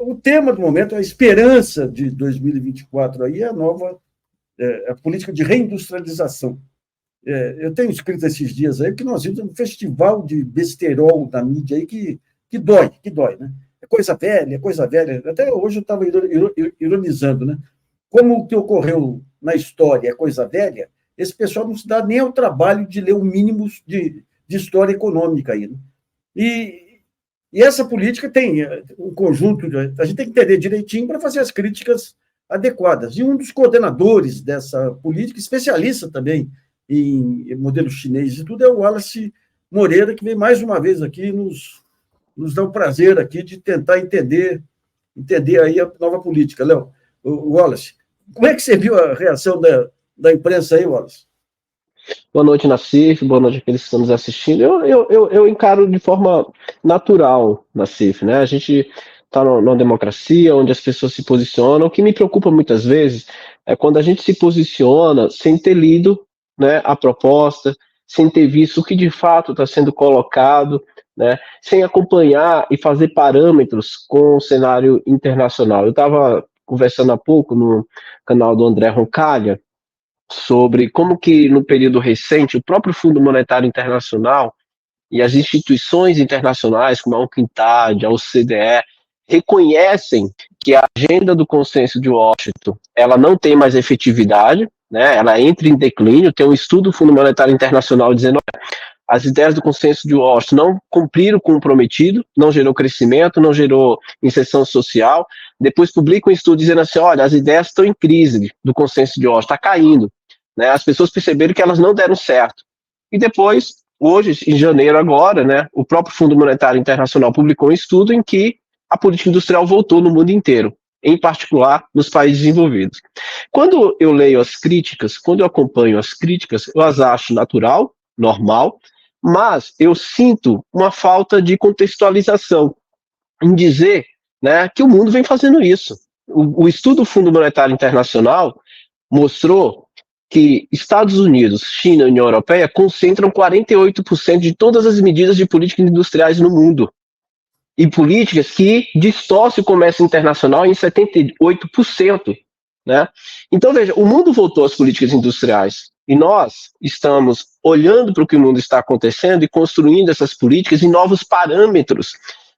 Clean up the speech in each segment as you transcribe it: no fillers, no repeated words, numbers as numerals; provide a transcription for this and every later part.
O tema do momento, a esperança de 2024 aí é a política de reindustrialização. Eu tenho escrito esses dias aí que nós vimos um festival de besterol da mídia aí que dói, né? É coisa velha, é coisa velha. Até hoje eu estava ironizando, né? Como o que ocorreu na história é coisa velha, esse pessoal não se dá nem ao trabalho de ler o mínimo de história econômica aí, né? E essa política tem um conjunto, a gente tem que entender direitinho para fazer as críticas adequadas. E um dos coordenadores dessa política, especialista também em modelo chinês e tudo, é o Wallace Moreira, que vem mais uma vez aqui nos dá o prazer aqui de tentar entender aí a nova política. Léo, o Wallace, como é que você viu a reação da imprensa aí, Wallace? Boa noite, Nassif, boa noite àqueles que estão nos assistindo. Eu encaro de forma natural, Nassif, né? A gente está numa democracia onde as pessoas se posicionam. O que me preocupa muitas vezes é quando a gente se posiciona sem ter lido, né, a proposta, sem ter visto o que de fato está sendo colocado, né, sem acompanhar e fazer parâmetros com o cenário internacional. Eu estava conversando há pouco no canal do André Roncalha sobre como que no período recente o próprio Fundo Monetário Internacional e as instituições internacionais como a UNCTAD, a OCDE, reconhecem que a agenda do consenso de Washington ela não tem mais efetividade, né? Ela entra em declínio. Tem um estudo do Fundo Monetário Internacional dizendo que as ideias do consenso de Washington não cumpriram com o prometido, não gerou crescimento, não gerou inserção social. Depois publica um estudo dizendo assim, olha, as ideias estão em crise do consenso de Washington, está caindo. Né? As pessoas perceberam que elas não deram certo. E depois, hoje, em janeiro agora, né, o próprio Fundo Monetário Internacional publicou um estudo em que a política industrial voltou no mundo inteiro, em particular nos países desenvolvidos. Quando eu leio as críticas, quando eu acompanho as críticas, eu as acho natural, normal, mas eu sinto uma falta de contextualização em dizer, né, que o mundo vem fazendo isso. O estudo do Fundo Monetário Internacional mostrou que Estados Unidos, China e União Europeia concentram 48% de todas as medidas de políticas industriais no mundo. E políticas que distorcem o comércio internacional em 78%. Né? Então, veja, o mundo voltou às políticas industriais. E nós estamos olhando para o que o mundo está acontecendo e construindo essas políticas em novos parâmetros,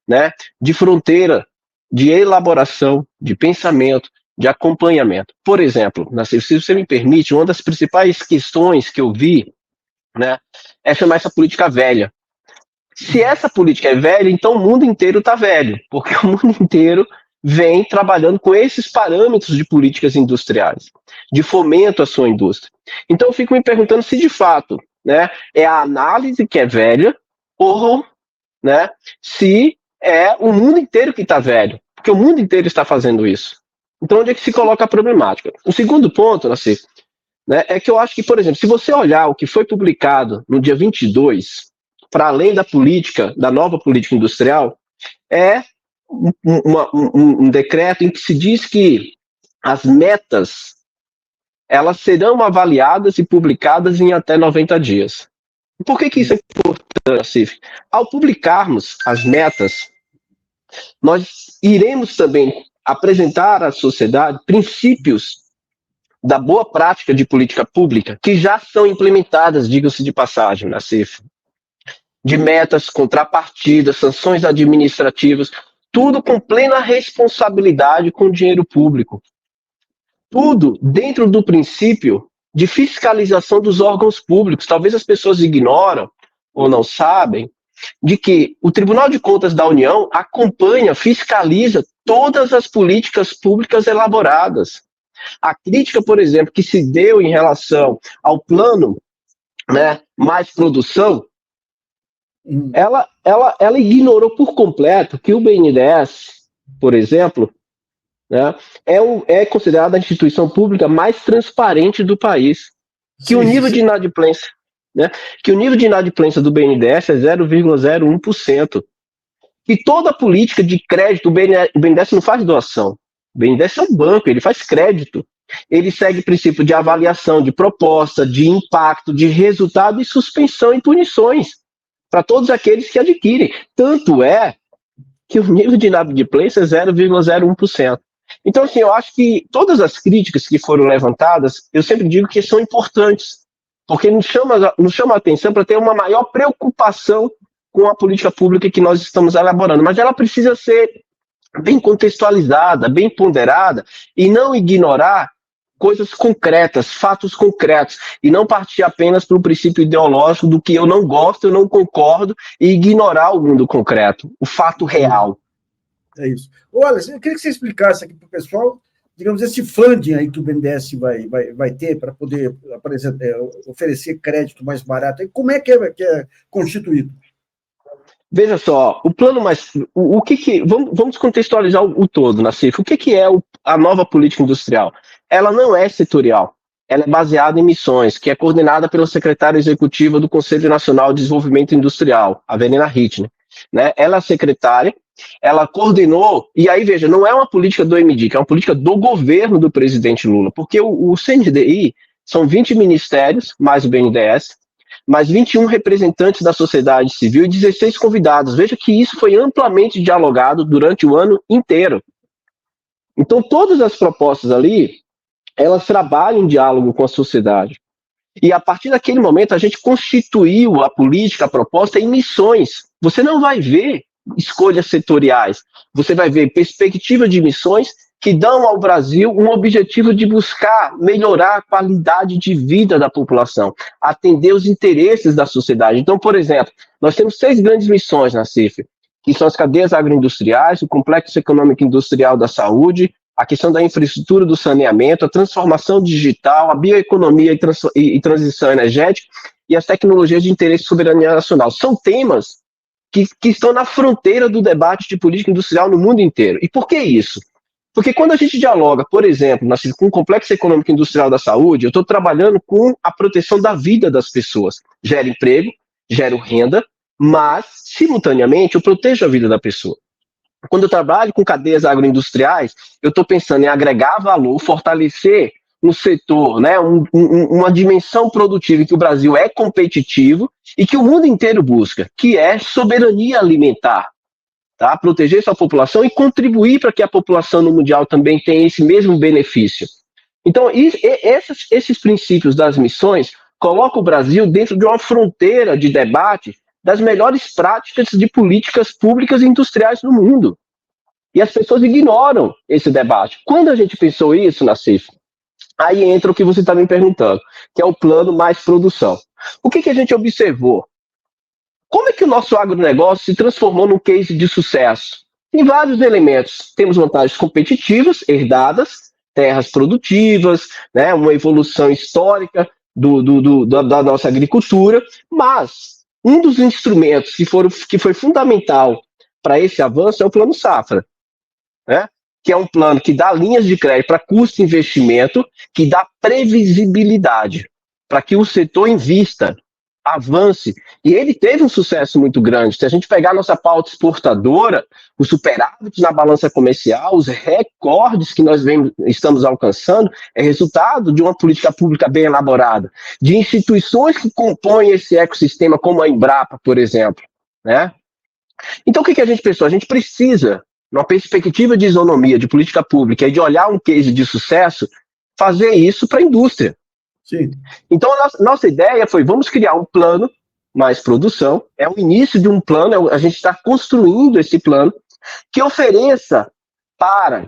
né, de fronteira, de elaboração, de pensamento, de acompanhamento. Por exemplo, se você me permite, uma das principais questões que eu vi, né, é chamar essa política velha. Se essa política é velha, então o mundo inteiro está velho, porque o mundo inteiro vem trabalhando com esses parâmetros de políticas industriais, de fomento à sua indústria. Então eu fico me perguntando se de fato, né, é a análise que é velha ou, né, se é o mundo inteiro que está velho, porque o mundo inteiro está fazendo isso. Então, onde é que se coloca a problemática? O segundo ponto, Nassif, né, é que eu acho que, por exemplo, se você olhar o que foi publicado no dia 22, para além da política, da nova política industrial, é um decreto em que se diz que as metas elas serão avaliadas e publicadas em até 90 dias. Por que isso é importante, Nassif? Ao publicarmos as metas, nós iremos também apresentar à sociedade princípios da boa prática de política pública que já são implementadas, diga-se de passagem, Nassif, de metas, contrapartidas, sanções administrativas, tudo com plena responsabilidade com o dinheiro público. Tudo dentro do princípio de fiscalização dos órgãos públicos. Talvez as pessoas ignoram ou não sabem de que o Tribunal de Contas da União acompanha, fiscaliza todas as políticas públicas elaboradas. A crítica, por exemplo, que se deu em relação ao plano, né, Mais Produção, ela ignorou por completo que o BNDES, por exemplo, né, é considerada a instituição pública mais transparente do país. Que o nível de inadimplência, né, que o nível de inadimplência do BNDES é 0,01%. Que toda a política de crédito, o BNDES não faz doação. O BNDES é um banco, ele faz crédito. Ele segue o princípio de avaliação, de proposta, de impacto, de resultado e suspensão e punições para todos aqueles que adquirem. Tanto é que o nível de inadimplência é 0,01%. Então, assim, eu acho que todas as críticas que foram levantadas, eu sempre digo que são importantes, porque nos chama a atenção para ter uma maior preocupação com a política pública que nós estamos elaborando, mas ela precisa ser bem contextualizada, bem ponderada, e não ignorar coisas concretas, fatos concretos, e não partir apenas para o princípio ideológico do que eu não gosto, eu não concordo, e ignorar o mundo concreto, o fato real. É isso. Olha, eu queria que você explicasse aqui para o pessoal, digamos, esse funding aí que o BNDES vai ter para poder oferecer crédito mais barato. Como é que é constituído? Veja só, o plano mais. Vamos contextualizar o todo, Nassif. O que é a nova política industrial? Ela não é setorial. Ela é baseada em missões, que é coordenada pela secretária executiva do Conselho Nacional de Desenvolvimento Industrial, a Verena Hittner. Né? Ela é a secretária, ela coordenou, e aí, veja, não é uma política do MDIC, é uma política do governo do presidente Lula, porque o CNDI são 20 ministérios, mais o BNDES, mais 21 representantes da sociedade civil e 16 convidados. Veja que isso foi amplamente dialogado durante o ano inteiro. Então, todas as propostas ali, elas trabalham em diálogo com a sociedade. E a partir daquele momento, a gente constituiu a política, a proposta em missões. Você não vai ver escolhas setoriais, você vai ver perspectiva de missões que dão ao Brasil um objetivo de buscar melhorar a qualidade de vida da população, atender os interesses da sociedade. Então, por exemplo, nós temos 6 grandes missões na CIF, que são as cadeias agroindustriais, o complexo econômico industrial da saúde, a questão da infraestrutura do saneamento, a transformação digital, a bioeconomia e transição energética e as tecnologias de interesse e soberania nacional. São temas que estão na fronteira do debate de política industrial no mundo inteiro. E por que isso? Porque quando a gente dialoga, por exemplo, com o complexo econômico industrial da saúde, eu estou trabalhando com a proteção da vida das pessoas. Gera emprego, gera renda, mas, simultaneamente, eu protejo a vida da pessoa. Quando eu trabalho com cadeias agroindustriais, eu estou pensando em agregar valor, fortalecer um setor, né, uma dimensão produtiva em que o Brasil é competitivo e que o mundo inteiro busca, que é soberania alimentar. Tá? Proteger sua população e contribuir para que a população no mundial também tenha esse mesmo benefício. Então, esses princípios das missões colocam o Brasil dentro de uma fronteira de debate das melhores práticas de políticas públicas e industriais no mundo. E as pessoas ignoram esse debate. Quando a gente pensou isso na CIF, aí entra o que você está me perguntando, que é o plano mais produção. O que a gente observou? Como é que o nosso agronegócio se transformou num case de sucesso? Tem vários elementos. Temos vantagens competitivas, herdadas, terras produtivas, né, uma evolução histórica da nossa agricultura, mas um dos instrumentos que foi fundamental para esse avanço é o Plano Safra, né? Que é um plano que dá linhas de crédito para custo e investimento, que dá previsibilidade para que o setor invista, avance, e ele teve um sucesso muito grande. Se a gente pegar nossa pauta exportadora, o superávit na balança comercial, os recordes que nós estamos alcançando, é resultado de uma política pública bem elaborada, de instituições que compõem esse ecossistema, como a Embrapa, por exemplo, né? Então, o que a gente pensou? A gente precisa, numa perspectiva de isonomia, de política pública e de olhar um case de sucesso, fazer isso para a indústria. Sim. Então, a nossa ideia foi, vamos criar um plano mais produção, é o início de um plano, a gente está construindo esse plano, que ofereça para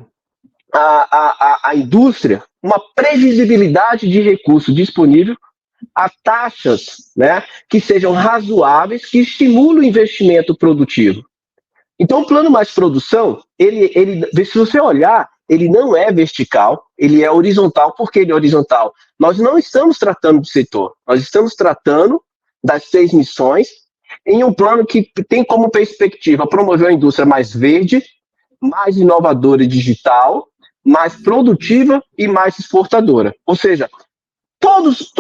a indústria uma previsibilidade de recurso disponível a taxas, né, que sejam razoáveis, que estimulem o investimento produtivo. Então, o plano mais produção, se você olhar, ele não é vertical, ele é horizontal. Por que ele é horizontal? Nós não estamos tratando do setor, nós estamos tratando das 6 missões em um plano que tem como perspectiva promover uma indústria mais verde, mais inovadora e digital, mais produtiva e mais exportadora. Ou seja, todos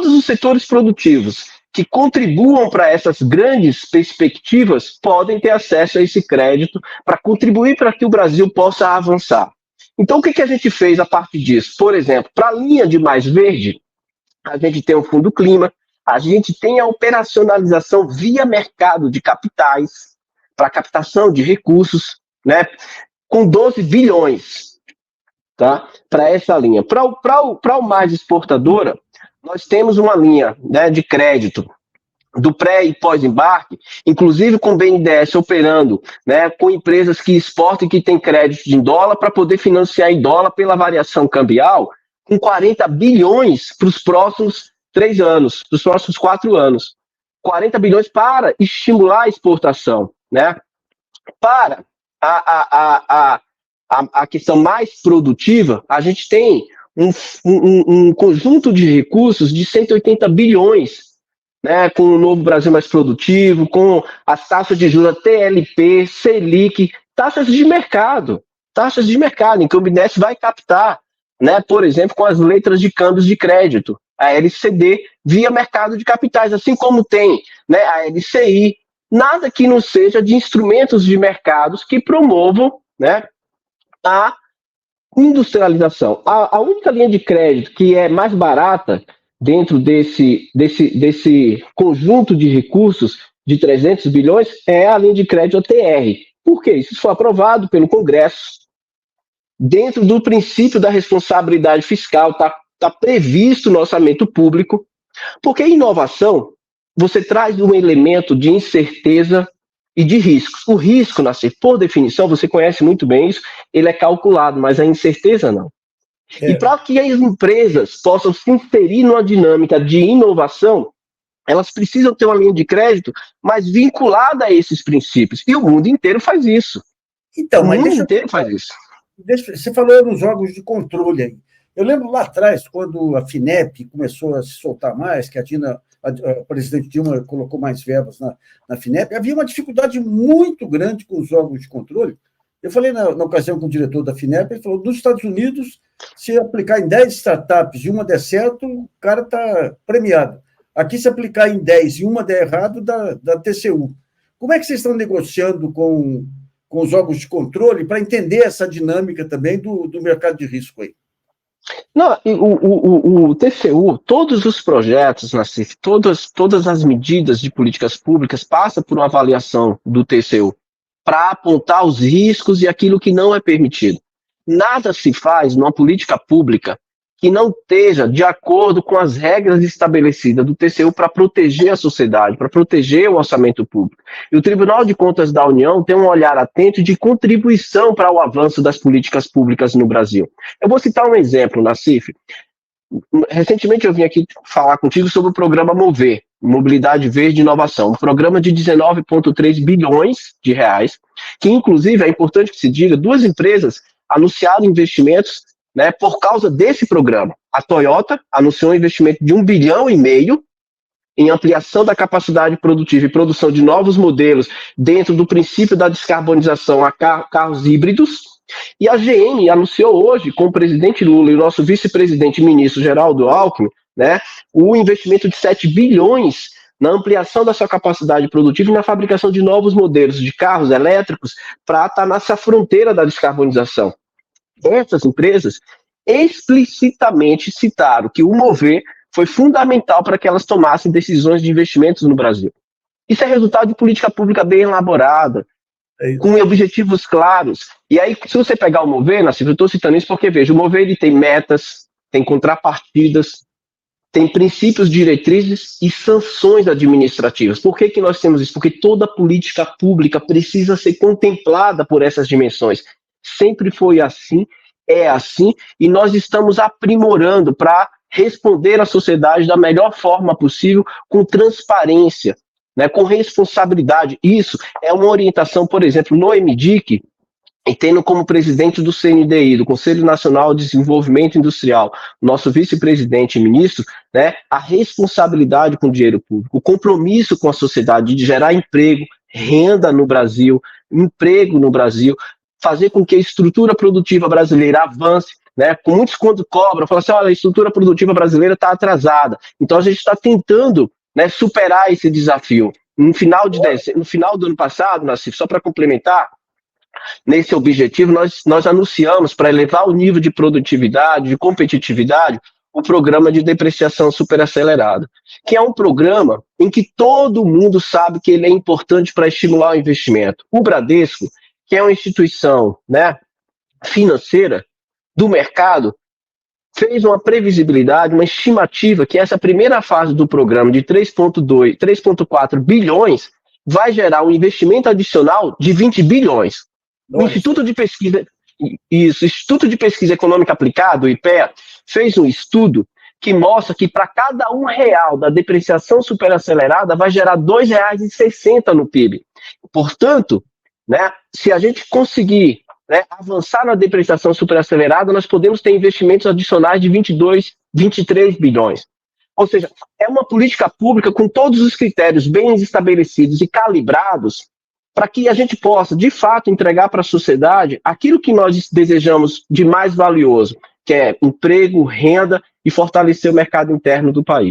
os setores produtivos que contribuam para essas grandes perspectivas podem ter acesso a esse crédito para contribuir para que o Brasil possa avançar. Então, o que a gente fez a partir disso? Por exemplo, para a linha de mais verde, a gente tem o Fundo Clima, a gente tem a operacionalização via mercado de capitais, para captação de recursos, né, com 12 bilhões, tá, para essa linha. Para o mais exportadora, nós temos uma linha, né, de crédito do pré e pós-embarque, inclusive com o BNDES operando, né, com empresas que exportam e que têm crédito em dólar para poder financiar em dólar pela variação cambial, com 40 bilhões para os próximos 3 anos, para os próximos 4 anos. 40 bilhões para estimular a exportação, né? Para a questão mais produtiva, a gente tem um conjunto de recursos de 180 bilhões, né, com o Novo Brasil Mais Produtivo, com as taxas de juros TLP, Selic, taxas de mercado, em que o BNDES vai captar, né, por exemplo, com as letras de câmbios de crédito, a LCD, via mercado de capitais, assim como tem, né, a LCI, nada que não seja de instrumentos de mercados que promovam, né, a industrialização. A única linha de crédito que é mais barata dentro desse conjunto de recursos de 300 bilhões é a linha de crédito ATR. Por quê? Isso foi aprovado pelo Congresso, dentro do princípio da responsabilidade fiscal, está previsto no orçamento público, porque inovação, você traz um elemento de incerteza e de riscos. O risco, Nassif, por definição, você conhece muito bem isso, ele é calculado, mas a incerteza não. E para que as empresas possam se inserir numa dinâmica de inovação, elas precisam ter uma linha de crédito mais vinculada a esses princípios. E o mundo inteiro faz isso. Então, o mundo inteiro faz isso. Você falou nos jogos de controle aí. Eu lembro lá atrás, quando a FINEP começou a se soltar mais, que a presidente Dilma colocou mais verbas na FINEP, havia uma dificuldade muito grande com os jogos de controle. Eu falei na ocasião com o diretor da FINEP, ele falou, nos Estados Unidos, se aplicar em 10 startups e uma der certo, o cara está premiado. Aqui, se aplicar em 10 e uma der errado, da TCU. Como é que vocês estão negociando com os jogos de controle para entender essa dinâmica também do mercado de risco aí? Não, o TCU, todos os projetos, Nassif, todas as medidas de políticas públicas passam por uma avaliação do TCU para apontar os riscos e aquilo que não é permitido. Nada se faz numa política pública que não esteja de acordo com as regras estabelecidas do TCU para proteger a sociedade, para proteger o orçamento público. E o Tribunal de Contas da União tem um olhar atento de contribuição para o avanço das políticas públicas no Brasil. Eu vou citar um exemplo, Nassif. Recentemente eu vim aqui falar contigo sobre o programa Mover, Mobilidade Verde e Inovação, um programa de 19,3 bilhões de reais, que inclusive, é importante que se diga, 2 empresas anunciaram investimentos, né, por causa desse programa. A Toyota anunciou um investimento de 1,5 bilhão em ampliação da capacidade produtiva e produção de novos modelos dentro do princípio da descarbonização a carros híbridos. E a GM anunciou hoje, com o presidente Lula e o nosso vice-presidente e ministro Geraldo Alckmin, né, o investimento de 7 bilhões na ampliação da sua capacidade produtiva e na fabricação de novos modelos de carros elétricos para estar nessa fronteira da descarbonização. Essas empresas explicitamente citaram que o Mover foi fundamental para que elas tomassem decisões de investimentos no Brasil. Isso é resultado de política pública bem elaborada, com objetivos claros. E aí, se você pegar o Mover, Nassif, eu estou citando isso porque, veja, o Mover ele tem metas, tem contrapartidas, tem princípios, diretrizes e sanções administrativas. Por que nós temos isso? Porque toda política pública precisa ser contemplada por essas dimensões. Sempre foi assim, é assim, e nós estamos aprimorando para responder à sociedade da melhor forma possível, com transparência, né, com responsabilidade. Isso é uma orientação, por exemplo, no MDIC, e tendo como presidente do CNDI, do Conselho Nacional de Desenvolvimento Industrial, nosso vice-presidente e ministro, né, a responsabilidade com o dinheiro público, o compromisso com a sociedade de gerar emprego, renda no Brasil, emprego no Brasil, fazer com que a estrutura produtiva brasileira avance, né? Com muitos, quando cobram, falam assim, olha, a estrutura produtiva brasileira está atrasada. Então a gente está tentando, né, superar esse desafio. No final do ano passado, Nassif, só para complementar, nesse objetivo, nós anunciamos, para elevar o nível de produtividade, de competitividade, o programa de depreciação superacelerada, que é um programa em que todo mundo sabe que ele é importante para estimular o investimento. O Bradesco, que é uma instituição, né, financeira do mercado, fez uma previsibilidade, uma estimativa que essa primeira fase do programa de 3,4 bilhões vai gerar um investimento adicional de 20 bilhões. O Instituto de Pesquisa Econômica Aplicada, o IPEA, fez um estudo que mostra que para cada R$1 da depreciação superacelerada vai gerar R$2,60 no PIB. Portanto, né, se a gente conseguir, né, avançar na depreciação superacelerada, nós podemos ter investimentos adicionais de 22, 23 bilhões. Ou seja, é uma política pública com todos os critérios bem estabelecidos e calibrados para que a gente possa, de fato, entregar para a sociedade aquilo que nós desejamos de mais valioso, que é emprego, renda e fortalecer o mercado interno do país.